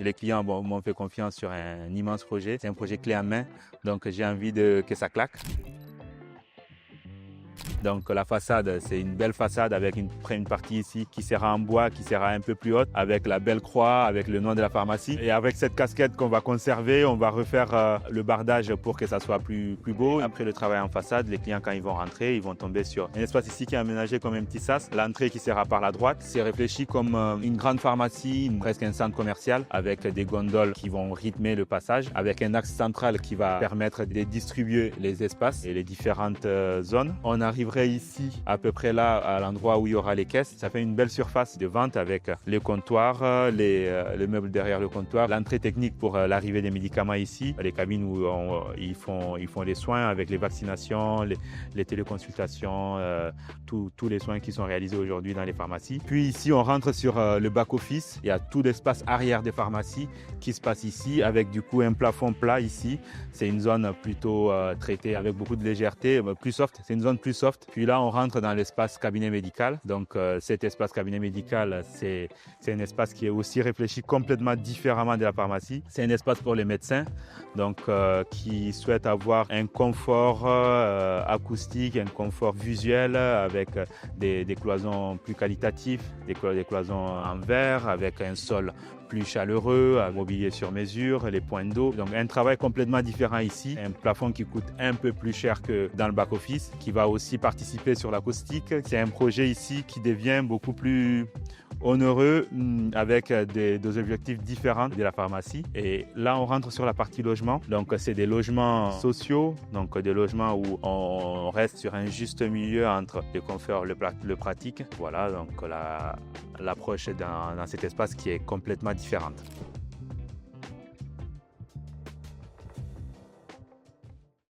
Les clients m'ont fait confiance sur un immense projet. C'est un projet clé en main, donc j'ai envie que ça claque. Donc la façade, c'est une belle façade avec une partie ici qui sera en bois, qui sera un peu plus haute, avec la belle croix, avec le nom de la pharmacie. Et avec cette casquette qu'on va conserver, on va refaire le bardage pour que ça soit plus beau. Après le travail en façade, les clients, quand ils vont rentrer, ils vont tomber sur un espace ici qui est aménagé comme un petit sas. L'entrée qui sera par la droite, c'est réfléchi comme une grande pharmacie, presque un centre commercial, avec des gondoles qui vont rythmer le passage, avec un axe central qui va permettre de distribuer les espaces et les différentes zones. On arriverait ici, à peu près là, à l'endroit où il y aura les caisses. Ça fait une belle surface de vente avec les comptoirs, les meubles derrière le comptoir, l'entrée technique pour l'arrivée des médicaments ici, les cabines où ils font les soins avec les vaccinations, les téléconsultations, tous les soins qui sont réalisés aujourd'hui dans les pharmacies. Puis ici, on rentre sur le back-office. Il y a tout l'espace arrière des pharmacies qui se passe ici avec du coup un plafond plat ici. C'est une zone plutôt traitée avec beaucoup de légèreté, plus soft. C'est une zone plus soft. Puis là, on rentre dans l'espace cabinet médical. Donc cet espace cabinet médical, c'est un espace qui est aussi réfléchi complètement différemment de la pharmacie. C'est un espace pour les médecins, donc qui souhaitent avoir un confort acoustique, un confort visuel avec des cloisons plus qualitatives, des cloisons en verre avec un sol plus chaleureux, un mobilier sur mesure, les points d'eau. Donc un travail complètement différent ici, un plafond qui coûte un peu plus cher que dans le back-office, qui va aussi participer sur l'acoustique. C'est un projet ici qui devient beaucoup plus onéreux avec des objectifs différents de la pharmacie. Et là, on rentre sur la partie logement. Donc c'est des logements sociaux, donc des logements où on reste sur un juste milieu entre le confort, le pratique. Voilà, donc l'approche dans cet espace qui est complètement différente.